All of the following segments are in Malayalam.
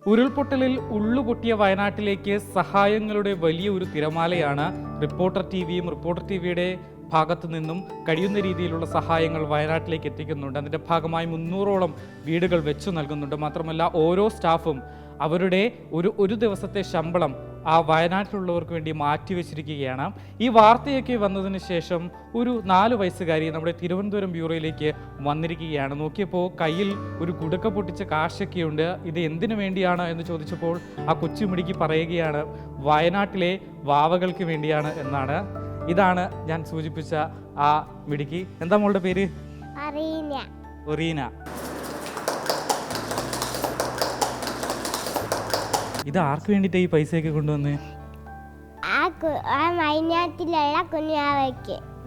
ഉരുൾപൊട്ടലിൽ ഉള്ളുപൊട്ടിയ വയനാട്ടിലേക്ക് സഹായങ്ങളുടെ വലിയ ഒരു തിരമാലയാണ് റിപ്പോർട്ടർ ടിവിയും റിപ്പോർട്ടർ ടിവിയുടെ ഭാഗത്തു നിന്നും കഴിയുന്ന രീതിയിലുള്ള സഹായങ്ങൾ വയനാട്ടിലേക്ക് എത്തിക്കുന്നുണ്ട്. അതിൻ്റെ ഭാഗമായി 300ഓളം വീടുകൾ വെച്ചു നൽകുന്നുണ്ട്. മാത്രമല്ല ഓരോ സ്റ്റാഫും അവരുടെ ഒരു ദിവസത്തെ ശമ്പളം ആ വയനാട്ടിലുള്ളവർക്ക് വേണ്ടി മാറ്റിവെച്ചിരിക്കുകയാണ്. ഈ വാർത്തയൊക്കെ വന്നതിന് ശേഷം ഒരു 4 വയസ്സുകാരി നമ്മുടെ തിരുവനന്തപുരം ബ്യൂറോയിലേക്ക് വന്നിരിക്കുകയാണ്. നോക്കിയപ്പോൾ കയ്യിൽ ഒരു കുടുക്ക പൊട്ടിച്ച കാശൊക്കെയുണ്ട്. ഇത് എന്തിനു വേണ്ടിയാണ് എന്ന് ചോദിച്ചപ്പോൾ ആ കൊച്ചുമിടിക്ക് പറയുകയാണ് വയനാട്ടിലെ വാവകൾക്ക് വേണ്ടിയാണ് എന്നാണ്. ഇതാണ് ഞാൻ സൂചിപ്പിച്ച ആ മിടുക്കി. എന്താ മോളുടെ പേര്? ഒറീന. ഇത് ആർക്ക് വേണ്ടിയിട്ടാണ് ഈ പൈസയൊക്കെ കൊണ്ടുവന്നേ?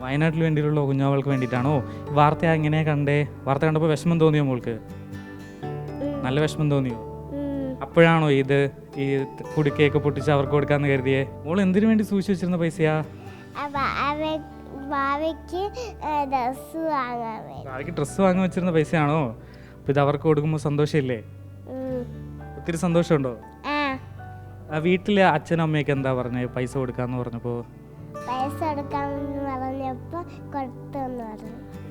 വയനാട്ടിൽ വേണ്ടിയിട്ടുള്ള കുഞ്ഞാവൾക്ക് വേണ്ടിയിട്ടാണോ? വാർത്ത എങ്ങനെയാ കണ്ടേ? വാർത്ത കണ്ടപ്പോൾ വിഷമം തോന്നിയോ മോൾക്ക്? നല്ല വിഷമം തോന്നിയോ? അപ്പോഴാണോ ഈ കുടുക്കയൊക്കെ പൊട്ടിച്ച് അവർക്ക് കൊടുക്കാന്ന് കരുതിയേ? മോൾ എന്തിനു വേണ്ടി സൂക്ഷിച്ചു വെച്ചിരുന്ന പൈസയാ? ഡ്രസ്സ് വാങ്ങാൻ വെച്ചിരുന്ന പൈസയാണോ? അപ്പൊ ഇത് അവർക്ക് കൊടുക്കുമ്പോൾ സന്തോഷമില്ലേ? ഒത്തിരി സന്തോഷമുണ്ടോ? വീട്ടിലെ അച്ഛനും അമ്മയൊക്കെ എന്താ പറഞ്ഞേ പൈസ കൊടുക്കാന്ന് പറഞ്ഞപ്പോ?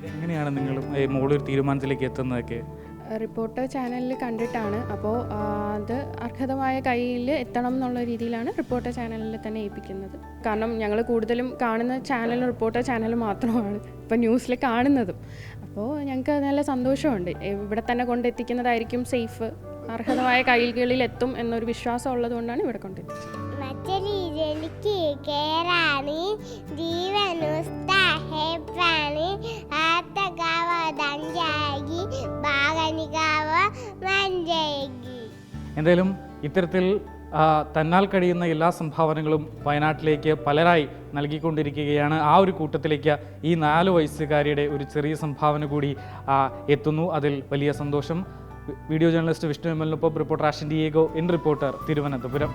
എങ്ങനെയാണ് നിങ്ങൾ മോളൊരു തീരുമാനത്തിലേക്ക് എത്തുന്നതൊക്കെ? റിപ്പോർട്ടർ ചാനലിൽ കണ്ടിട്ടാണ്. അപ്പോൾ അത് അർഹതമായ കയ്യിൽ എത്തണം എന്നുള്ള രീതിയിലാണ് റിപ്പോർട്ടർ ചാനലിൽ തന്നെ ഏൽപ്പിക്കുന്നത്. കാരണം ഞങ്ങൾ കൂടുതലും കാണുന്ന ചാനൽ റിപ്പോർട്ടർ ചാനൽ മാത്രമാണ് ഇപ്പോൾ ന്യൂസിൽ കാണുന്നതും. അപ്പോൾ ഞങ്ങൾക്ക് നല്ല സന്തോഷമുണ്ട്. ഇവിടെ തന്നെ കൊണ്ടെത്തിക്കുന്നതായിരിക്കും സേഫ്, അർഹതമായ കൈകളിൽ എത്തും എന്നൊരു വിശ്വാസം ഉള്ളതുകൊണ്ടാണ് ഇവിടെ കൊണ്ടെത്തിച്ചത്. എന്തായാലും ഇത്തരത്തിൽ തന്നാൽ കഴിയുന്ന എല്ലാ സംഭാവനകളും വയനാട്ടിലേക്ക് പലരായി നൽകിക്കൊണ്ടിരിക്കുകയാണ്. ആ ഒരു കൂട്ടത്തിലേക്ക് ഈ 4 വയസ്സുകാരിയുടെ ഒരു ചെറിയ സംഭാവന കൂടി എത്തുന്നു. അതിൽ വലിയ സന്തോഷം. Video journalist Vishnu M L reporter Ashan Diego in reporter Thiruvananthapuram.